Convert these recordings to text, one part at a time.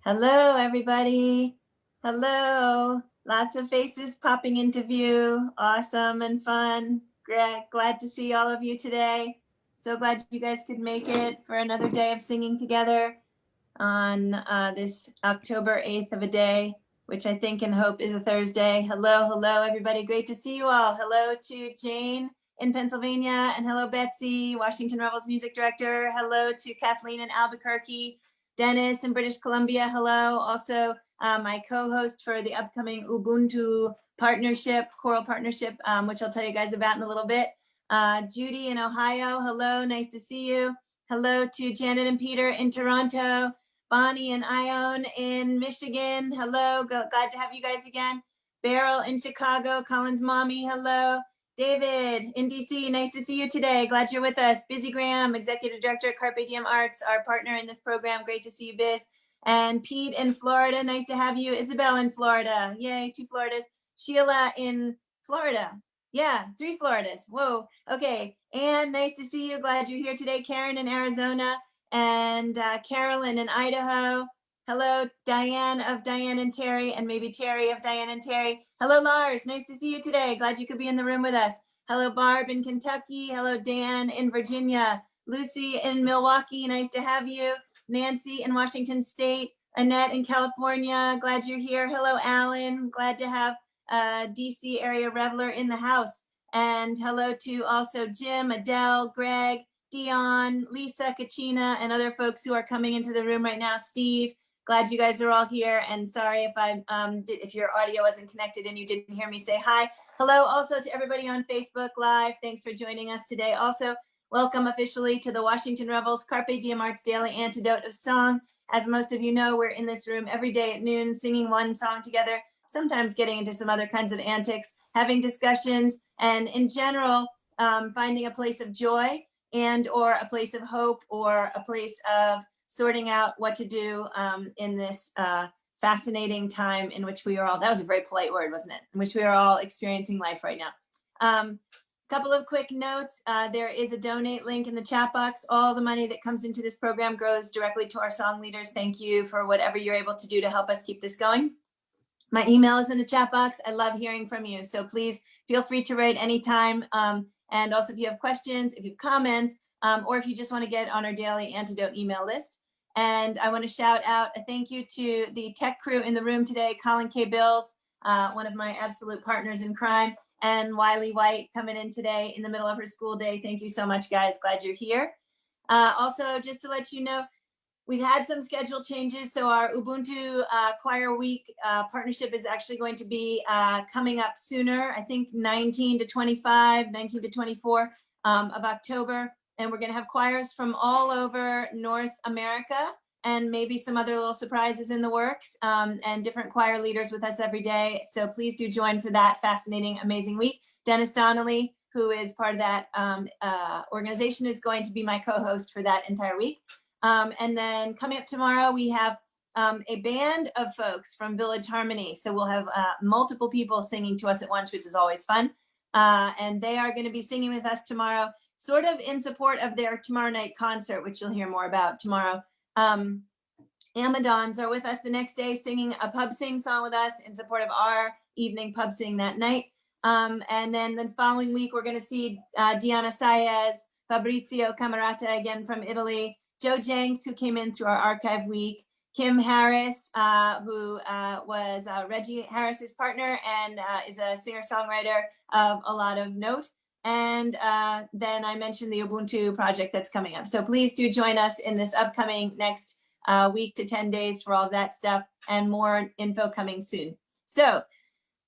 Hello, everybody. Hello. Lots of faces popping into view. Awesome and fun. Glad to see all of you today. So glad you guys could make it for another day of singing together on this October 8th of a day, which I think and hope is a Thursday. Hello, everybody. Great to see you all. Hello to Jane in Pennsylvania, and hello, Betsy, Washington Rebels music director. Hello to Kathleen in Albuquerque. Dennis in British Columbia, hello. Also, my co-host for the upcoming Ubuntu partnership, choral partnership, which I'll tell you guys about in a little bit. Judy in Ohio, hello, nice to see you. Hello to Janet and Peter in Toronto. Bonnie and Ione in Michigan, hello, glad to have you guys again. Beryl in Chicago, Colin's mommy, hello. David in DC, nice to see you today. Glad you're with us. Busy Graham, Executive Director at Carpe Diem Arts, our partner in this program. Great to see you, Biz. And Pete in Florida, nice to have you. Isabel in Florida, yay, 2 Floridas. Sheila in Florida, yeah, 3 Floridas, whoa, okay. And nice to see you, glad you're here today. Karen in Arizona and Carolyn in Idaho. Hello, Diane of Diane and Terry, and maybe Terry of Diane and Terry. Hello, Lars. Nice to see you today. Glad you could be in the room with us. Hello, Barb in Kentucky. Hello, Dan in Virginia. Lucy in Milwaukee. Nice to have you. Nancy in Washington State. Annette in California. Glad you're here. Hello, Alan. Glad to have DC area reveler in the house. And hello to also Jim, Adele, Greg, Dion, Lisa, Kachina, and other folks who are coming into the room right now. Steve. Glad you guys are all here, and sorry if your audio wasn't connected and you didn't hear me say hi. Hello also to everybody on Facebook Live. Thanks for joining us today. Also, welcome officially to the Washington Rebels Carpe Diem Arts Daily Antidote of Song. As most of you know, we're in this room every day at noon singing one song together, sometimes getting into some other kinds of antics, having discussions, and in general, finding a place of joy and or a place of hope or a place of sorting out what to do in this fascinating time in which we are all, that was a very polite word, wasn't it? In which we are all experiencing life right now. Couple of quick notes. There is a donate link in the chat box. All the money that comes into this program goes directly to our song leaders. Thank you for whatever you're able to do to help us keep this going. My email is in the chat box. I love hearing from you. So please feel free to write anytime. And also if you have questions, if you have comments, or if you just want to get on our daily antidote email list. And I want to shout out a thank you to the tech crew in the room today, Colin K. Bills, one of my absolute partners in crime, and Wiley White coming in today in the middle of her school day. Thank you so much, guys. Glad you're here. Also, just to let you know, we've had some schedule changes. So our Ubuntu Choir Week partnership is actually going to be coming up sooner, I think 19 to 24 of October. And we're going to have choirs from all over North America and maybe some other little surprises in the works and different choir leaders with us every day. So please do join for that fascinating, amazing week. Dennis Donnelly, who is part of that organization, is going to be my co-host for that entire week. And then coming up tomorrow, we have a band of folks from Village Harmony. So we'll have multiple people singing to us at once, which is always fun. And they are going to be singing with us tomorrow, sort of in support of their tomorrow night concert, which you'll hear more about tomorrow. Amadons are with us the next day singing a pub sing song with us in support of our evening pub sing that night. And then the following week, we're going to see Diana Saez, Fabrizio Camerata again from Italy, Joe Jenks, who came in through our archive week, Kim Harris, who was Reggie Harris's partner and is a singer-songwriter of a lot of note. And then I mentioned the Ubuntu project that's coming up. So please do join us in this upcoming next week to 10 days for all of that stuff and more info coming soon. So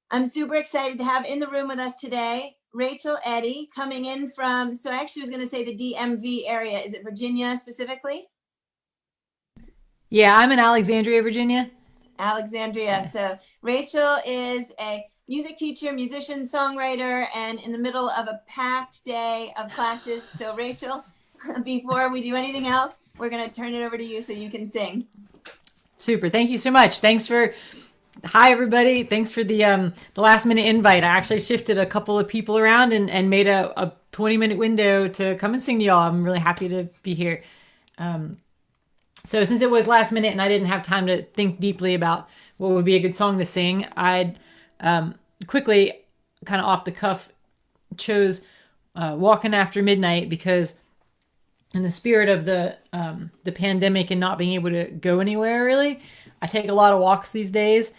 I'm super excited to have in the room with us today, Rachel Eddy, coming in from, so I actually was going to say the DMV area. Is it Virginia specifically? Yeah, I'm in Alexandria, Virginia. Alexandria. So Rachel is a music teacher, musician, songwriter, and in the middle of a packed day of classes. So Rachel, before we do anything else, we're going to turn it over to you so you can sing. Super. Thank you so much. Hi, everybody. Thanks for the last minute invite. I actually shifted a couple of people around and made a 20-minute window to come and sing to y'all. I'm really happy to be here. So since it was last minute and I didn't have time to think deeply about what would be a good song to sing, I'd quickly, kind of off the cuff, chose Walking After Midnight, because in the spirit of the pandemic and not being able to go anywhere really, I take a lot of walks these days,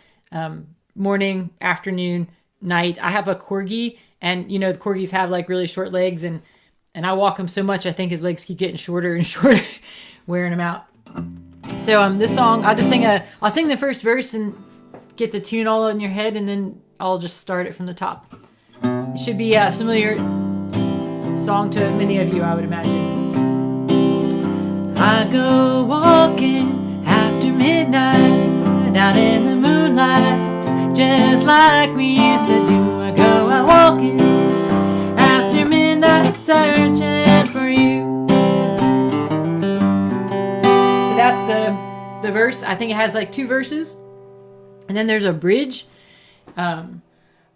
morning, afternoon, night. I have a corgi, and you know the corgis have like really short legs, and I walk him so much I think his legs keep getting shorter and shorter, wearing him out. So this song, I'll sing the first verse and get the tune all in your head, and then I'll just start it from the top. It should be a familiar song to many of you, I would imagine. I go walking after midnight, out in the moonlight, just like we used to do. I go out walking after midnight, searching for you. So that's the verse. I think it has like 2 verses, and then there's a bridge. I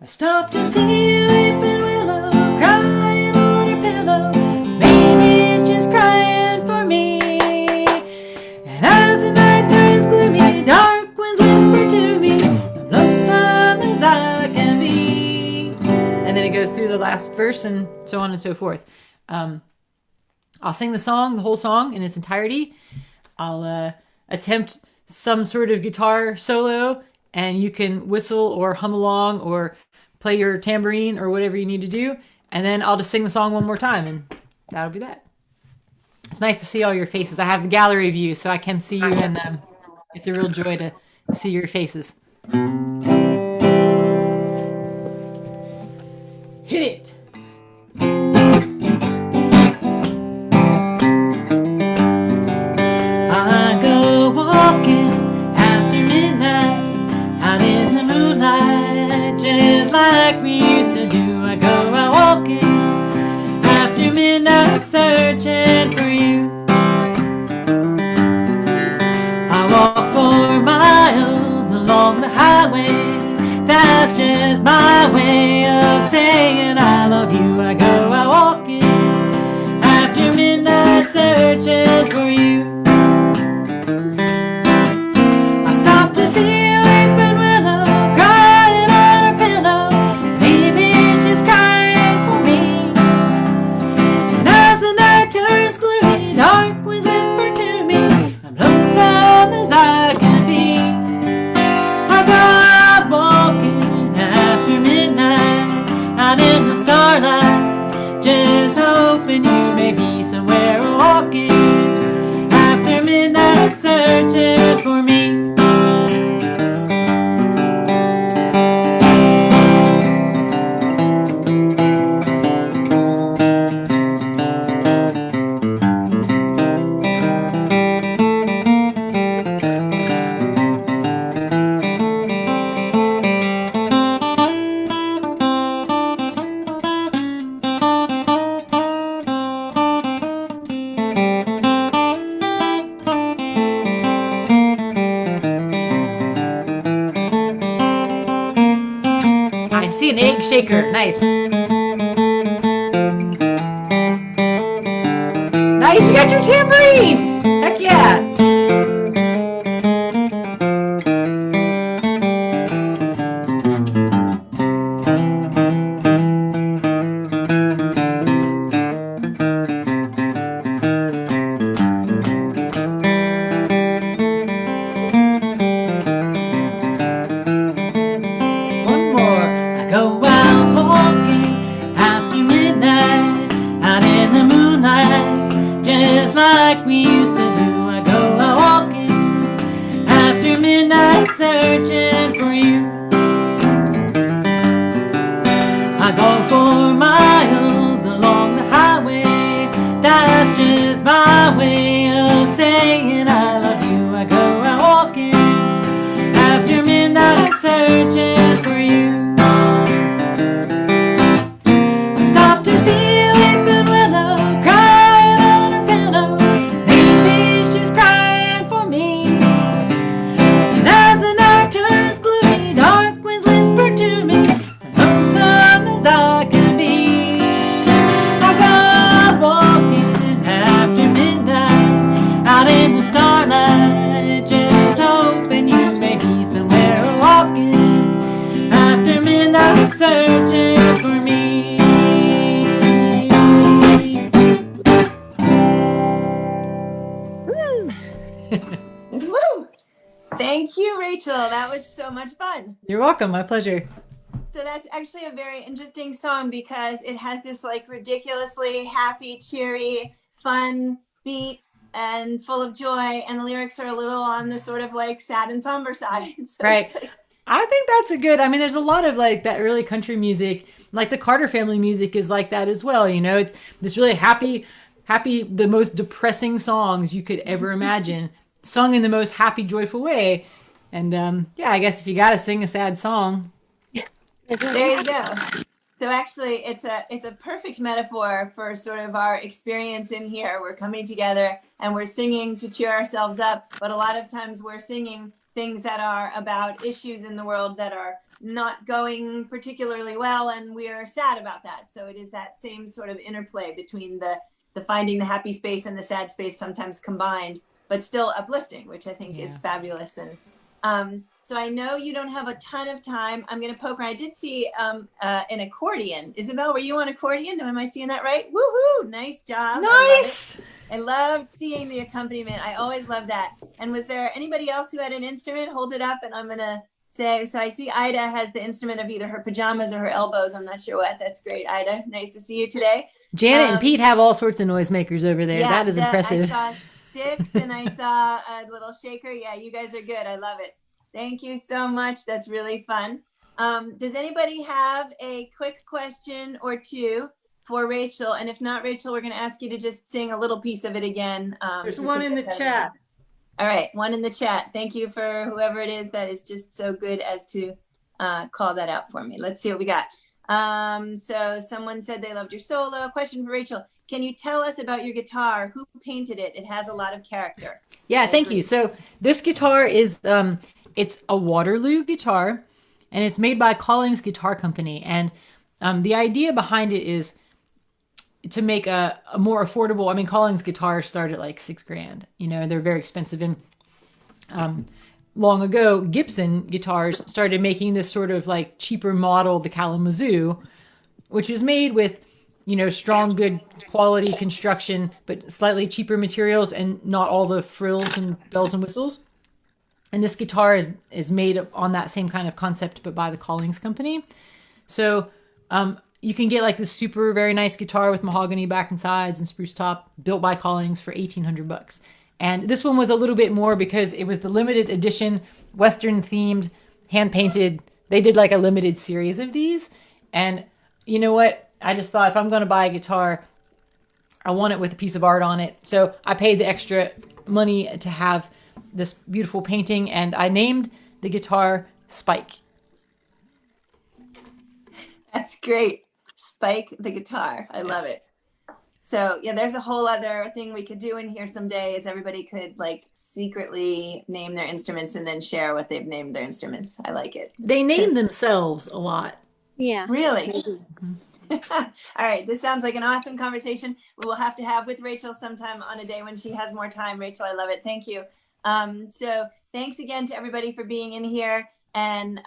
stopped to see a weepin willow crying on her pillow. Maybe it's just crying for me. And as the night turns gloomy, dark winds whisper to me, I'm lonesome as I can be. And then it goes through the last verse and so on and so forth. I'll sing the whole song in its entirety. I'll attempt some sort of guitar solo, and you can whistle or hum along or play your tambourine or whatever you need to do. And then I'll just sing the song one more time, and that'll be that. It's nice to see all your faces. I have the gallery view, so I can see you, and it's a real joy to see your faces. Hit it! I go walking after midnight, out in the moonlight, just like we used to do. I go out walking after midnight, searching for you. I walk for miles along the highway, that's just my way of saying I love you. I go out walking after midnight, searching for you. I stop to see a weepin willow crying on her pillow. Maybe she's crying for me. And as the night turns gloomy, dark winds whisper to me, I'm lonesome as I can be. I go out walking after midnight, out in the starlight, just hoping you may be somewhere walking after midnight, searching for me. I see an egg shaker. Nice. Nice, you got your tambourine. Heck yeah. One more. I go out walking after midnight, out in the moonlight, just like we used to do. I go out walking after midnight, searching for you. I go for miles along the highway, that's just my way of saying I love you. I go out walking after midnight, searching for you. I stop to see a weepin willow crying on her pillow. Maybe Woo! Thank you, Rachel. That was so much fun. You're welcome. My pleasure. So that's actually a very interesting song because it has this like ridiculously happy, cheery, fun beat and full of joy, and the lyrics are a little on the sort of like sad and somber side. So Right. like, I think that's a good, I mean, there's a lot of like that early country music, like the Carter family music is like that as well. You know, it's this really happy, the most depressing songs you could ever imagine, sung in the most happy, joyful way. And yeah, I guess if you got to sing a sad song, there you go. So actually, it's a perfect metaphor for sort of our experience in here. We're coming together and we're singing to cheer ourselves up, but a lot of times we're singing things that are about issues in the world that are not going particularly well, and we are sad about that. So it is that same sort of interplay between the finding the happy space and the sad space, sometimes combined, but still uplifting, which I think is fabulous. And so I know you don't have a ton of time. I'm going to poke around. I did see an accordion. Isabel, were you on accordion? Am I seeing that right? Woohoo! Nice job. nice. I loved seeing the accompaniment. I always love that. And was there anybody else who had an instrument? Hold it up, and I'm going to say, so I see Ida has the instrument of either her pajamas or her elbows. I'm not sure what. That's great, Ida. Nice to see you today. Janet and Pete have all sorts of noisemakers over there. Yeah, that is impressive. I saw sticks and I saw a little shaker. Yeah, you guys are good. I love it. Thank you so much. That's really fun. Does anybody have a quick question or two for Rachel? And if not, Rachel, we're going to ask you to just sing a little piece of it again. There's one in the chat. All right, one in the chat. Thank you for whoever it is that is just so good as to call that out for me. Let's see what we got. So someone said they loved your solo. Question for Rachel. Can you tell us about your guitar? Who painted it? It has a lot of character. Yeah, thank you. So this guitar is it's a Waterloo guitar, and it's made by Collings Guitar Company. And the idea behind it is to make a more affordable. I mean, Collings guitars start at like $6,000. You know, they're very expensive. And long ago, Gibson guitars started making this sort of like cheaper model, the Kalamazoo, which is made with, you know, strong, good quality construction, but slightly cheaper materials and not all the frills and bells and whistles. And this guitar is made on that same kind of concept, but by the Collings Company. So you can get like this super, very nice guitar with mahogany back and sides and spruce top, built by Collings for $1,800. And this one was a little bit more because it was the limited edition, Western themed, hand painted. They did like a limited series of these. And you know what? I just thought if I'm going to buy a guitar, I want it with a piece of art on it. So I paid the extra money to have this beautiful painting, and I named the guitar Spike. That's great. Spike the guitar. I love it. So yeah, there's a whole other thing we could do in here someday is everybody could like secretly name their instruments and then share what they've named their instruments. I like it. They name themselves a lot. Yeah. Really? All right. This sounds like an awesome conversation we will have to have with Rachel sometime on a day when she has more time. Rachel, I love it. Thank you. So thanks again to everybody for being in here. And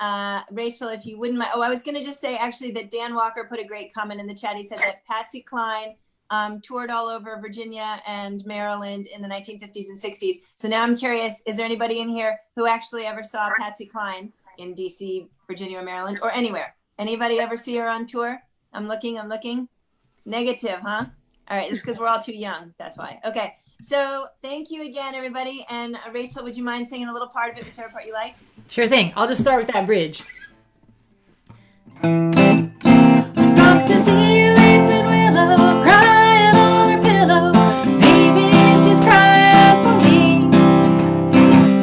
Rachel, if you wouldn't mind, I was going to just say actually that Dan Walker put a great comment in the chat. He said that Patsy Cline toured all over Virginia and Maryland in the 1950s and 60s. So now I'm curious, is there anybody in here who actually ever saw Patsy Cline in DC, Virginia, or Maryland, or anywhere? Anybody ever see her on tour? I'm looking. Negative, huh? All right, it's because we're all too young. That's why. Okay, so thank you again, everybody. And Rachel, would you mind singing a little part of it, whichever part you like? Sure thing. I'll just start with that bridge. Stop to see you weepin' willow, crying on her pillow. Maybe she's crying for me.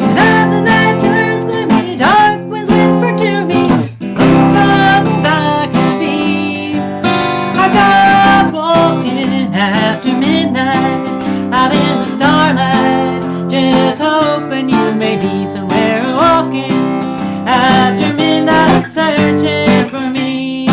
And as the night turns gloomy, dark winds whisper to me, lonesome as I can be. I got walking after midnight, out in the starlight, just hoping you may be somewhere walking after midnight, searching for me.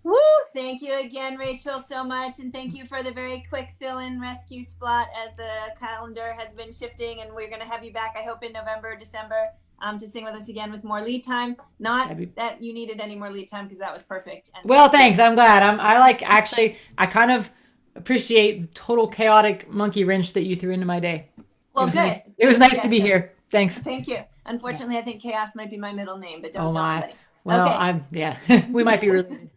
Woo! Thank you again, Rachel, so much. And thank you for the very quick fill-in rescue spot as the calendar has been shifting. And we're going to have you back, I hope, in November, December. to sing with us again with more lead time. Not That'd be- that you needed any more lead time, because that was perfect. And Well, thanks. I'm glad. I kind of appreciate the total chaotic monkey wrench that you threw into my day. well, It was good. nice. It was nice to Good. be here. Thanks. Thank you. Unfortunately, I think Chaos might be my middle name, but don't Oh tell my. anybody. Well, Okay. yeah, we might be related.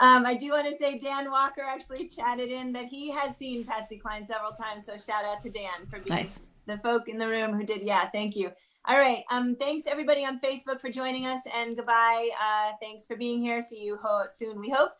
I do want to say Dan Walker actually chatted in that he has seen Patsy Cline several times. So shout out to Dan for being Nice. the folk in the room who did. Yeah, thank you. All right. Thanks everybody on Facebook for joining us, and goodbye. Thanks for being here. See you soon, we hope.